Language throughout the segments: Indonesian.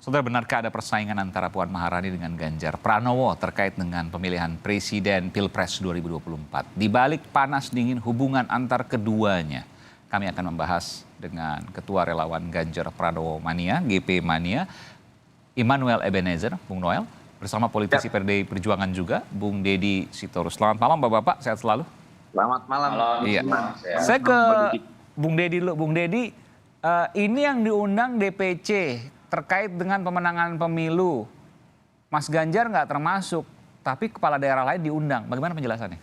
Saudara, benarkah ada persaingan antara Puan Maharani dengan Ganjar Pranowo terkait dengan pemilihan Presiden Pilpres 2024? Di balik panas dingin hubungan antar keduanya, kami akan membahas dengan Ketua Relawan Ganjar Pranowo Mania, GP Mania, Immanuel Ebenezer, Bung Noel, bersama politisi PDI Perjuangan juga, Bung Deddy Sitorus. Selamat malam Bapak-Bapak, sehat selalu. Selamat malam. Iya. Saya ke Bung Deddy dulu. Bung Deddy, ini yang diundang DPC terkait dengan pemenangan pemilu. Mas Ganjar nggak termasuk, tapi kepala daerah lain diundang. Bagaimana penjelasannya?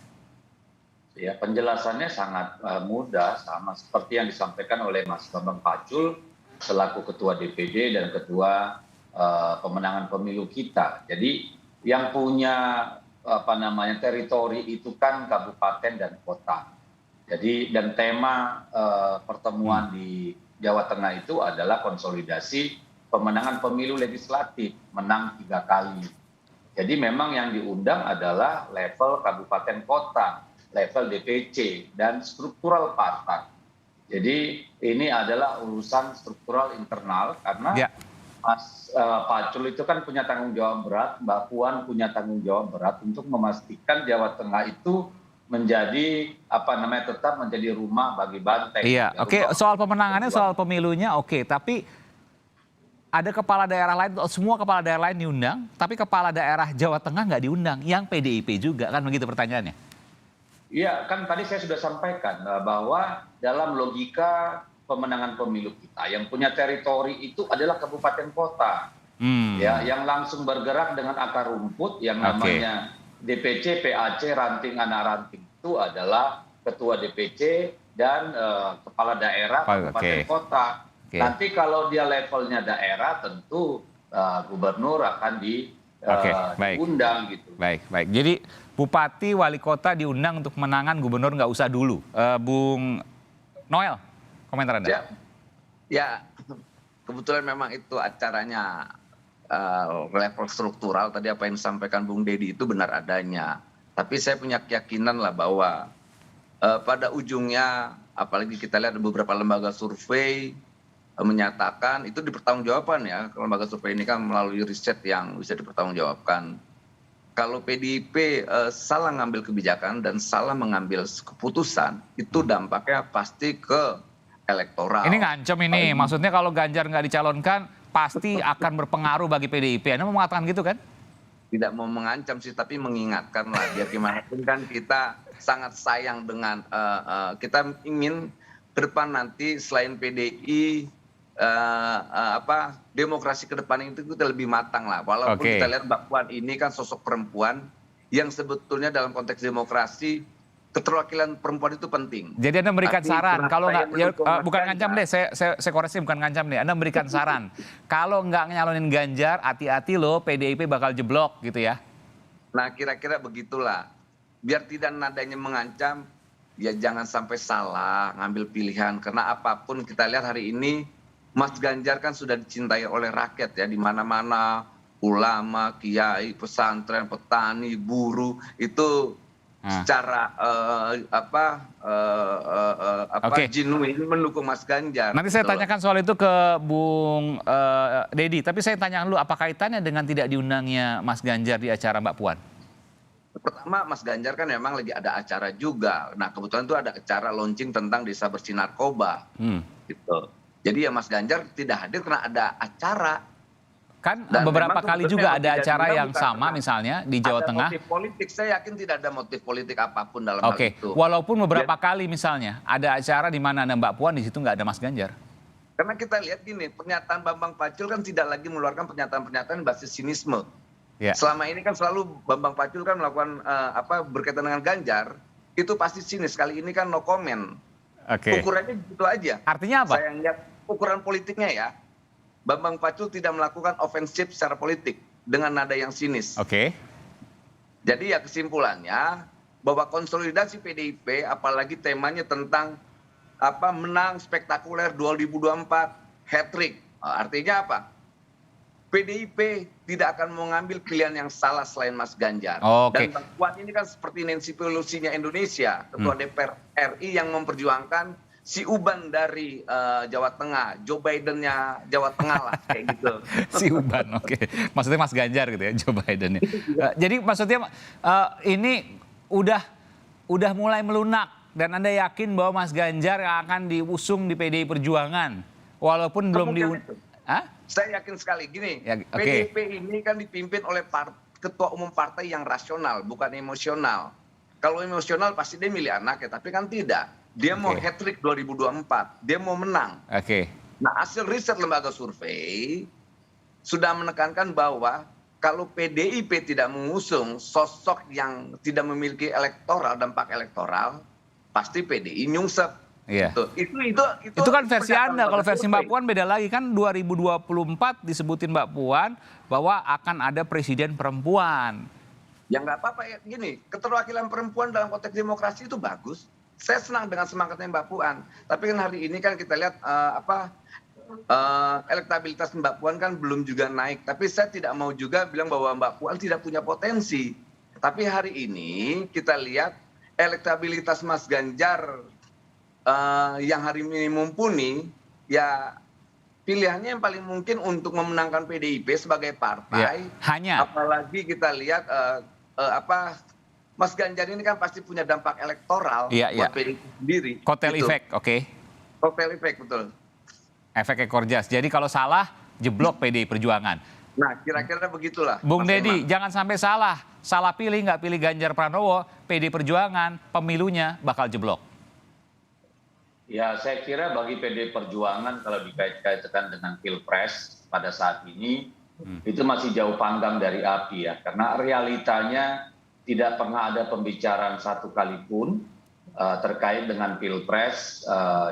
Ya, penjelasannya sangat mudah, sama seperti yang disampaikan oleh Mas Bambang Pacul selaku Ketua DPD dan Ketua Pemenangan Pemilu kita. Jadi yang punya teritori itu kan kabupaten dan kota. Jadi dan tema pertemuan di Jawa Tengah itu adalah konsolidasi pemenangan pemilu legislatif, menang 3 kali. Jadi memang yang diundang adalah level kabupaten kota, level DPC, dan struktural partai. Jadi ini adalah urusan struktural internal karena Mas Pacul itu kan punya tanggung jawab berat, Mbak Puan punya tanggung jawab berat untuk memastikan Jawa Tengah itu menjadi tetap menjadi rumah bagi banteng. Iya, oke. Soal pemenangannya, soal pemilunya oke, tapi ada kepala daerah lain, semua kepala daerah lain diundang, tapi kepala daerah Jawa Tengah nggak diundang, yang PDIP juga, kan begitu pertanyaannya? Iya, kan tadi saya sudah sampaikan bahwa dalam logika pemenangan pemilu kita, yang punya teritori itu adalah kabupaten kota. Ya, yang langsung bergerak dengan akar rumput, yang namanya DPC, PAC, ranting anak ranting itu adalah ketua DPC dan kepala daerah kabupaten kota. Nanti kalau dia levelnya daerah tentu gubernur akan diundang gitu. Baik. Jadi bupati, wali kota diundang untuk menangan, gubernur nggak usah dulu. Bung Noel, komentar Anda? Ya, kebetulan memang itu acaranya level struktural. Tadi apa yang disampaikan Bung Deddy itu benar adanya. Tapi saya punya keyakinan lah bahwa pada ujungnya, apalagi kita lihat beberapa lembaga survei menyatakan itu dipertanggungjawabkan ya, lembaga survei ini kan melalui riset yang bisa dipertanggungjawabkan. Kalau PDIP salah ngambil kebijakan dan salah mengambil keputusan, itu dampaknya pasti ke elektoral. Ini ngancem ini, maksudnya kalau Ganjar nggak dicalonkan pasti akan berpengaruh bagi PDIP. Anda mau mengatakan gitu kan? Tidak mau mengancam sih, tapi mengingatkan lah, biar gimana pun kan kita sangat sayang dengan, kita ingin ke depan nanti selain PDI, demokrasi ke depan itu kita lebih matang lah. Walaupun kita lihat Mbak Puan ini kan sosok perempuan yang sebetulnya dalam konteks demokrasi keterwakilan perempuan itu penting. Jadi Anda memberikan saran kalau nggak, bukan ngancam deh, saya koreksi, bukan ngancam deh. Anda memberikan saran kalau nggak nyalonin Ganjar, hati-hati loh, PDIP bakal jeblok gitu ya. Nah, kira-kira begitulah. Biar tidak nadanya mengancam, ya jangan sampai salah ngambil pilihan. Karena apapun kita lihat hari ini, Mas Ganjar kan sudah dicintai oleh rakyat ya, di mana-mana, ulama, kiai, pesantren, petani, buruh itu secara genuine mendukung Mas Ganjar. Nanti saya tanyakan soal itu ke Bung Deddy, tapi saya tanya dulu apa kaitannya dengan tidak diundangnya Mas Ganjar di acara Mbak Puan? Pertama, Mas Ganjar kan memang lagi ada acara juga. Nah, kebetulan itu ada acara launching tentang desa bersih narkoba. Gitu. Jadi ya Mas Ganjar tidak hadir karena ada acara. Kan beberapa kali juga ada acara yang sama misalnya di Jawa Tengah. Motif politik, saya yakin tidak ada motif politik apapun dalam hal itu. Walaupun beberapa kali misalnya ada acara di mana ada Mbak Puan, di situ nggak ada Mas Ganjar. Karena kita lihat gini, pernyataan Bambang Pacul kan tidak lagi mengeluarkan pernyataan-pernyataan basis sinisme. Selama ini kan selalu Bambang Pacul kan melakukan berkaitan dengan Ganjar, itu pasti sinis. Kali ini kan no comment. Ukurannya gitu aja. Artinya apa? Saya lihat ukuran politiknya ya. Bambang Pacul tidak melakukan ofensif secara politik dengan nada yang sinis. Jadi ya kesimpulannya bahwa konsolidasi PDIP, apalagi temanya tentang menang spektakuler 2024, hat-trick. Artinya apa? PDIP tidak akan mengambil pilihan yang salah selain Mas Ganjar. Dan Mbak Puan ini kan seperti Nancy Pelosi-nya Indonesia, Ketua DPR RI yang memperjuangkan si Uban dari Jawa Tengah, Joe Biden-nya Jawa Tengah lah kayak gitu. Si Uban, oke. Maksudnya Mas Ganjar gitu ya, Joe Biden. Jadi maksudnya ini udah mulai melunak dan Anda yakin bahwa Mas Ganjar yang akan diusung di PDI Perjuangan walaupun belum Saya yakin sekali gini, Ya, oke. PDIP ini kan dipimpin oleh ketua umum partai yang rasional, bukan emosional. Kalau emosional pasti dia milih anaknya, tapi kan tidak. Dia mau Oke. hat-trick 2024, dia mau menang. Oke. Nah, hasil riset lembaga survei sudah menekankan bahwa kalau PDIP tidak mengusung sosok yang tidak memiliki dampak elektoral, pasti PDI nyungsep. Iya. Itu kan versi pernyataan Anda, kalau lembaga versi Mbak survei. Puan beda lagi kan 2024 disebutin Mbak Puan bahwa akan ada presiden perempuan. Ya nggak apa-apa ya, gini, keterwakilan perempuan dalam konteks demokrasi itu bagus. Saya senang dengan semangatnya Mbak Puan. Tapi kan hari ini kan kita lihat elektabilitas Mbak Puan kan belum juga naik. Tapi saya tidak mau juga bilang bahwa Mbak Puan tidak punya potensi. Tapi hari ini kita lihat elektabilitas Mas Ganjar yang hari ini mumpuni, ya pilihannya yang paling mungkin untuk memenangkan PDIP sebagai partai. Ya, hanya. Apalagi kita lihat Mas Ganjar ini kan pasti punya dampak elektoral buat PDIP sendiri. Kotel Gitu. efek, oke. Kotel efek, betul. Efek ekor jas. Jadi kalau salah, jeblok PDI Perjuangan. Nah, kira-kira begitulah. Bung Mas Deddy, Emma. jangan sampai salah. Salah pilih, nggak pilih Ganjar Pranowo, PDI Perjuangan, pemilunya bakal jeblok. Ya, saya kira bagi PD Perjuangan kalau dikait-kaitkan dengan Pilpres pada saat ini, itu masih jauh panggang dari api ya. Karena realitanya tidak pernah ada pembicaraan satu kali pun terkait dengan Pilpres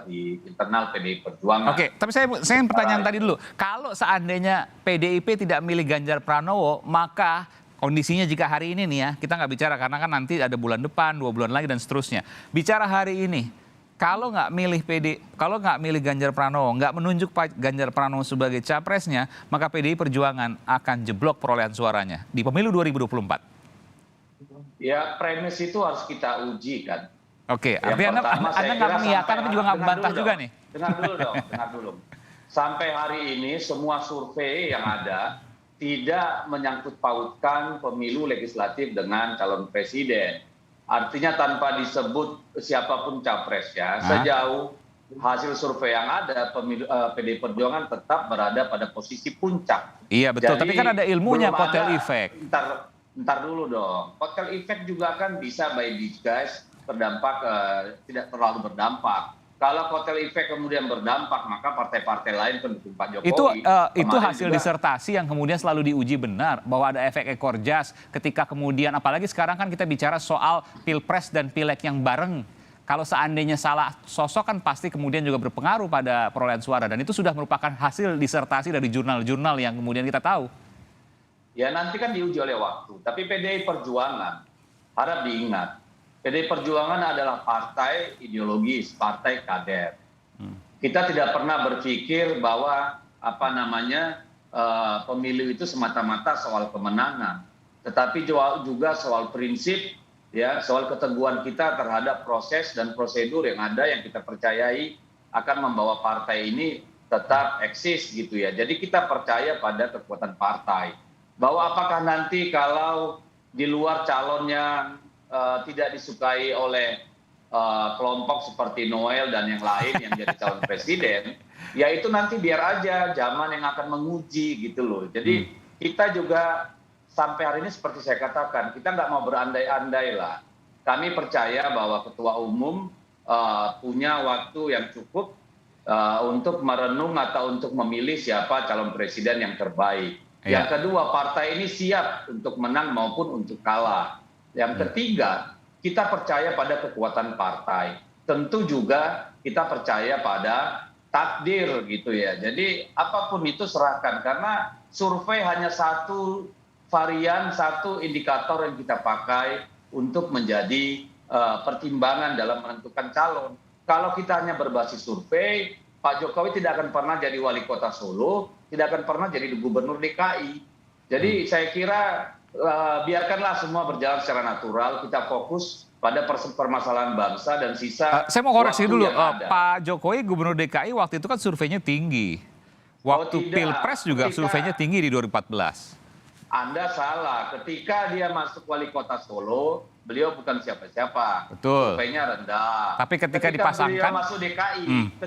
di internal PDI Perjuangan. Oke, tapi saya pertanyaan tadi dulu. Kalau seandainya PDIP tidak milih Ganjar Pranowo, maka kondisinya jika hari ini nih ya, kita nggak bicara karena kan nanti ada bulan depan, 2 bulan lagi dan seterusnya. Bicara hari ini, kalau nggak milih Ganjar Pranowo, nggak menunjuk Pak Ganjar Pranowo sebagai capresnya, maka PDI Perjuangan akan jeblok perolehan suaranya di pemilu 2024. Ya, premis itu harus kita uji kan. Oke, Yang artinya pertama, saya Anda nggak kira mengiyakan tapi juga nggak dengar membantah dulu juga dong. nih. Dengar dulu. Sampai hari ini semua survei yang ada tidak menyangkut pautkan pemilu legislatif dengan calon presiden. Artinya tanpa disebut siapapun capres ya, sejauh hasil survei yang ada, PDI Perjuangan tetap berada pada posisi puncak. Iya betul, Jadi, tapi kan ada ilmunya belum kotel ada- efek. Ntar dulu dong. Kotel efek juga kan bisa by disguise berdampak, tidak terlalu berdampak. Kalau kotel efek kemudian berdampak, maka partai-partai lain pendukung Pak Jokowi. Itu kemarin hasil juga- disertasi yang kemudian selalu diuji benar bahwa ada efek ekor jas ketika kemudian apalagi sekarang kan kita bicara soal pilpres dan pileg yang bareng. Kalau seandainya salah sosok kan pasti kemudian juga berpengaruh pada perolehan suara dan itu sudah merupakan hasil disertasi dari jurnal-jurnal yang kemudian kita tahu. Ya nanti kan diuji oleh waktu. Tapi PDI Perjuangan harap diingat, PDI Perjuangan adalah partai ideologis, partai kader. Kita tidak pernah berpikir bahwa pemilu itu semata-mata soal kemenangan, tetapi juga soal prinsip, ya, soal keteguhan kita terhadap proses dan prosedur yang ada yang kita percayai akan membawa partai ini tetap eksis gitu ya. Jadi kita percaya pada kekuatan partai. Bahwa apakah nanti kalau di luar calonnya tidak disukai oleh kelompok seperti Noel dan yang lain yang jadi calon presiden, ya itu nanti biar aja zaman yang akan menguji gitu loh. Jadi kita juga sampai hari ini seperti saya katakan, kita nggak mau berandai-andai lah. Kami percaya bahwa ketua umum punya waktu yang cukup untuk merenung atau untuk memilih siapa calon presiden yang terbaik. Yang kedua, partai ini siap untuk menang maupun untuk kalah. Yang ketiga, kita percaya pada kekuatan partai. Tentu juga kita percaya pada takdir gitu ya. Jadi apapun itu serahkan karena survei hanya satu varian, satu indikator yang kita pakai untuk menjadi pertimbangan dalam menentukan calon. Kalau kita hanya berbasis survei, Pak Jokowi tidak akan pernah jadi wali kota Solo, tidak akan pernah jadi gubernur DKI. Jadi saya kira biarkanlah semua berjalan secara natural. Kita fokus pada permasalahan bangsa dan sisa. Saya mau koreksi waktu dulu, yang ada. Pak Jokowi Gubernur DKI waktu itu kan surveinya tinggi. Waktu tidak. Pilpres juga surveinya tinggi di 2014. Anda salah. Ketika dia masuk wali kota Solo, beliau bukan siapa-siapa. Betul. Surveinya rendah. Tapi ketika dipasangkan,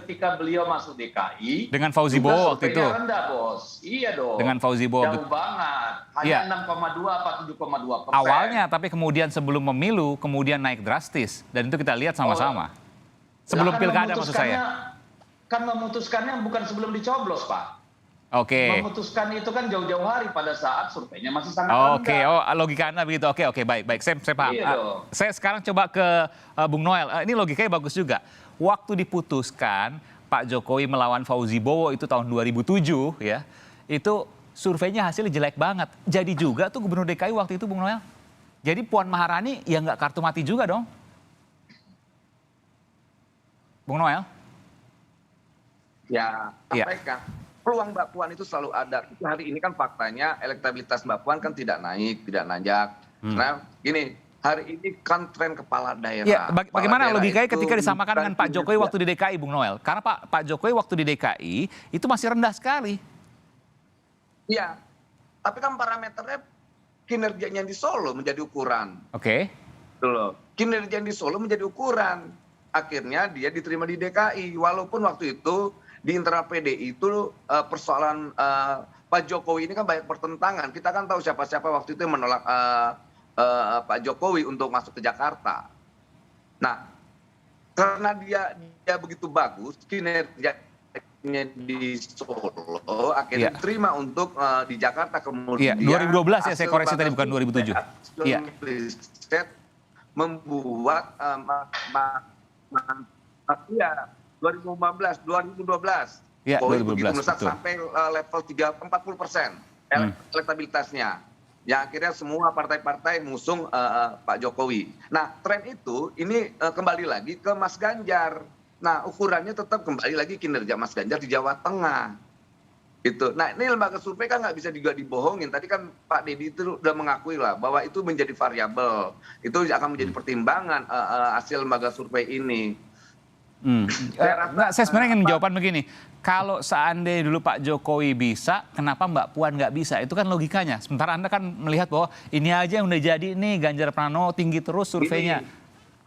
ketika beliau masuk DKI dengan Fauzi juga Bowo waktu itu. surveinya rendah, Bos. Iya dong. Dengan Fauzi Bowo. Jauh banget. Hanya Iya. 6,2 apa 7,2%. Awalnya, tapi kemudian sebelum pemilu, kemudian naik drastis. Dan itu kita lihat sama-sama. Sebelum Lah, kan pilkada maksud saya. Kan memutuskannya bukan sebelum dicoblos, Pak. Oke. Memutuskan itu kan jauh-jauh hari pada saat surveinya masih sangat rendah. Oke, logika Anda begitu. Oke, baik. Saya paham. Iya dong. Saya sekarang coba ke Bung Noel. Ini logikanya bagus juga. Waktu diputuskan Pak Jokowi melawan Fauzi Bowo itu tahun 2007 ya. Itu surveinya hasilnya jelek banget. Jadi juga tuh Gubernur DKI waktu itu Bung Noel. Jadi Puan Maharani ya nggak kartu mati juga dong. Bung Noel? Ya, sampaikan. Peluang Mbak Puan itu selalu ada. Tapi hari ini kan faktanya elektabilitas Mbak Puan kan tidak naik, tidak nanjak. Nah, gini, hari ini kan tren kepala daerah. Ya, bagaimana Kepala daerah logikanya itu ketika disamakan dengan Pak Jokowi kinerja. waktu di DKI, Bung Noel? Karena Pak Jokowi waktu di DKI itu masih rendah sekali. Iya, tapi kan parameternya kinerjanya di Solo menjadi ukuran. Oke. Gitu loh. Kinerja di Solo menjadi ukuran. Akhirnya dia diterima di DKI. Walaupun waktu itu di internal PDI itu persoalan Pak Jokowi ini kan banyak pertentangan. Kita kan tahu siapa-siapa waktu itu yang menolak Pak Jokowi untuk masuk ke Jakarta. Nah, karena dia begitu bagus kinerjanya di Solo, akhirnya diterima untuk di Jakarta. Kemudian 2012 ya, saya koreksi tadi, bukan 2007. Iya. Membuat 2012. Ya, 2012, melesat betul. sampai level 40% elektabilitasnya. Yang akhirnya semua partai-partai mengusung Pak Jokowi. Nah, tren itu ini kembali lagi ke Mas Ganjar. Nah, ukurannya tetap kembali lagi kinerja Mas Ganjar di Jawa Tengah. Itu. Nah, ini lembaga survei kan nggak bisa juga dibohongin. Tadi kan Pak Deddy itu udah mengakui lah bahwa itu menjadi variabel. Itu akan menjadi pertimbangan hasil lembaga survei ini. Saya sebenarnya ingin jawaban begini. Kalau seandainya dulu Pak Jokowi bisa, kenapa Mbak Puan nggak bisa? Itu kan logikanya. Sementara Anda kan melihat bahwa ini aja yang udah jadi nih, Ganjar Pranowo tinggi terus surveinya.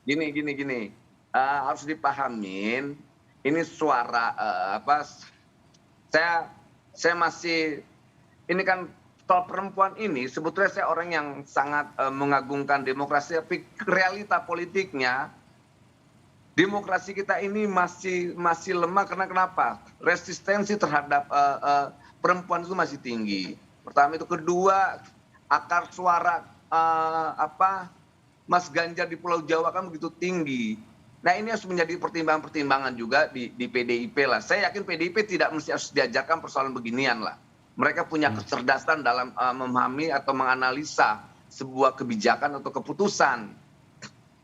Gini. Harus dipahamin. Ini suara saya masih, ini kan soal perempuan ini sebetulnya saya orang yang sangat mengagungkan demokrasi, tapi realita politiknya demokrasi kita ini masih lemah. Karena kenapa? Resistensi terhadap perempuan itu masih tinggi. Pertama itu, kedua akar suara Mas Ganjar di Pulau Jawa kan begitu tinggi. Nah, ini harus menjadi pertimbangan-pertimbangan juga di PDIP lah. Saya yakin PDIP tidak mesti harus diajarkan persoalan beginian lah. Mereka punya kecerdasan dalam memahami atau menganalisa sebuah kebijakan atau keputusan.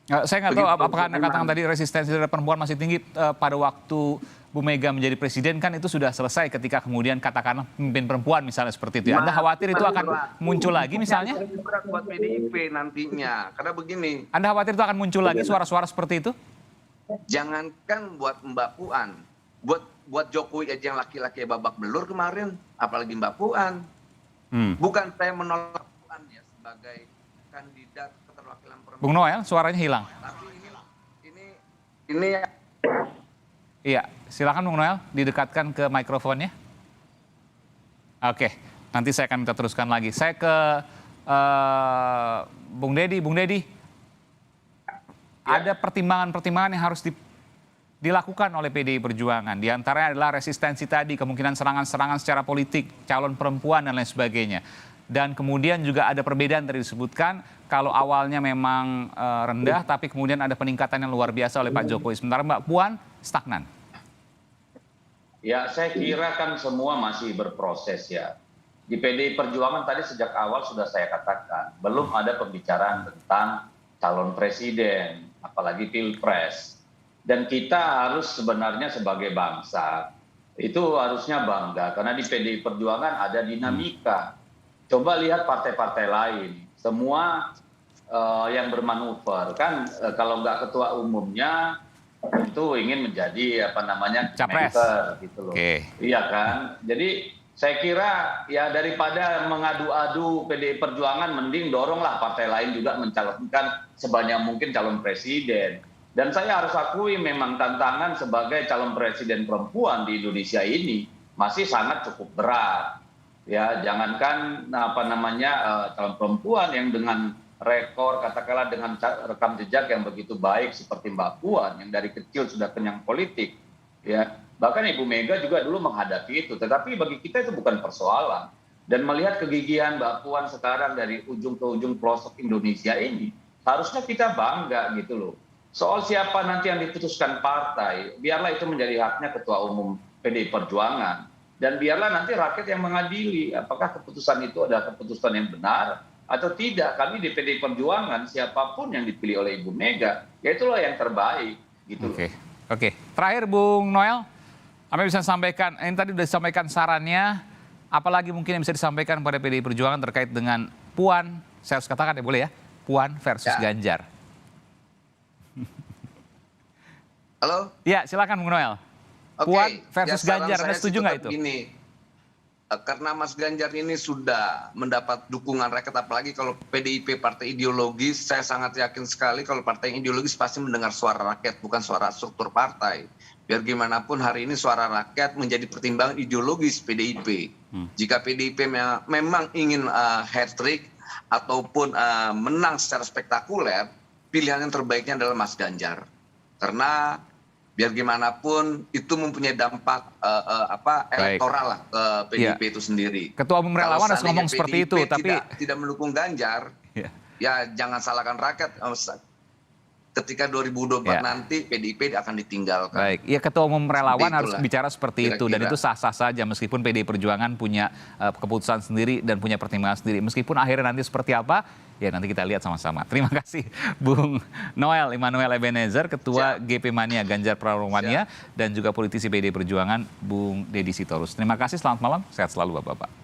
Saya nggak tahu apakah Anda katakan tadi resistensi terhadap perempuan masih tinggi pada waktu Bu Mega menjadi presiden, kan itu sudah selesai ketika kemudian katakanlah pemimpin perempuan misalnya seperti itu. Anda khawatir itu akan muncul lagi misalnya? Buat PDIP nantinya. Karena begini. Anda khawatir itu akan muncul lagi suara-suara seperti itu? Jangankan buat Mbak Puan, buat Jokowi aja yang laki-laki babak belur kemarin, apalagi Mbak Puan. Bukan saya menolak Puan ya sebagai kandidat keterwakilan perempuan. Bung Noel, suaranya hilang. Tapi ini Iya, silakan Bung Noel didekatkan ke mikrofonnya. Oke, nanti saya akan minta teruskan lagi. Saya ke Bung Deddy. Bung Deddy, ada pertimbangan-pertimbangan yang harus dilakukan oleh PDI Perjuangan. Di antaranya adalah resistensi tadi, kemungkinan serangan-serangan secara politik, calon perempuan dan lain sebagainya. Dan kemudian juga ada perbedaan tadi disebutkan, kalau awalnya memang rendah, tapi kemudian ada peningkatan yang luar biasa oleh Pak Jokowi. Sementara Mbak Puan stagnan. Ya, saya kira kan semua masih berproses ya. Di PDI Perjuangan tadi sejak awal sudah saya katakan, belum ada pembicaraan tentang calon presiden, apalagi pilpres. Dan kita harus sebenarnya sebagai bangsa, itu harusnya bangga. Karena di PDI Perjuangan ada dinamika. coba lihat partai-partai lain, semua yang bermanuver kan kalau nggak ketua umumnya itu ingin menjadi Capres. kingmaker gitu loh. Oke. Iya kan. Jadi saya kira ya daripada mengadu-adu PDI Perjuangan mending doronglah partai lain juga mencalonkan sebanyak mungkin calon presiden. Dan saya harus akui memang tantangan sebagai calon presiden perempuan di Indonesia ini masih sangat cukup berat. Ya, jangankan calon perempuan yang dengan rekor katakanlah dengan rekam jejak yang begitu baik seperti Mbak Puan yang dari kecil sudah kenyang politik, ya bahkan Ibu Mega juga dulu menghadapi itu, tetapi bagi kita itu bukan persoalan. Dan melihat kegigihan Mbak Puan sekarang dari ujung ke ujung pelosok Indonesia ini, harusnya kita bangga gitu loh. Soal siapa nanti yang diputuskan partai, biarlah itu menjadi haknya Ketua Umum PDI Perjuangan. Dan biarlah nanti rakyat yang mengadili apakah keputusan itu adalah keputusan yang benar atau tidak. Kami di PDI Perjuangan siapapun yang dipilih oleh Ibu Mega, ya itulah yang terbaik gitu. Oke. Terakhir Bung Noel, apa yang bisa disampaikan? Ini tadi sudah disampaikan sarannya, apalagi mungkin yang bisa disampaikan pada PDI Perjuangan terkait dengan Puan, saya harus katakan ya boleh ya, Puan versus Ganjar. Halo? Ya, silakan Bung Noel. Puan versus Ganjar, Anda setuju nggak itu? Gini, karena Mas Ganjar ini sudah mendapat dukungan rakyat, apalagi kalau PDIP partai ideologis, saya sangat yakin sekali kalau partai yang ideologis pasti mendengar suara rakyat, bukan suara struktur partai. Biar gimana pun hari ini suara rakyat menjadi pertimbangan ideologis PDIP. Jika PDIP memang ingin hat-trick ataupun menang secara spektakuler, pilihan yang terbaiknya adalah Mas Ganjar. Karena biar gimana pun itu mempunyai dampak elektoral lah ke PDIP itu sendiri. Ketua Umum Relawan harus ngomong seperti itu, tapi tidak mendukung Ganjar, ya jangan salahkan rakyat. Ketika 2024 nanti PDIP akan ditinggalkan. Baik, ya Ketua Umum Relawan harus bicara seperti itu, dan itu sah-sah saja meskipun PDI Perjuangan punya keputusan sendiri dan punya pertimbangan sendiri. Meskipun akhirnya nanti seperti apa, ya nanti kita lihat sama-sama. Terima kasih Bung Noel Immanuel Ebenezer, Ketua GP Mania Ganjar Pranowo Mania, dan juga politisi PDI Perjuangan Bung Deddy Sitorus. Terima kasih, selamat malam, sehat selalu Bapak-Bapak.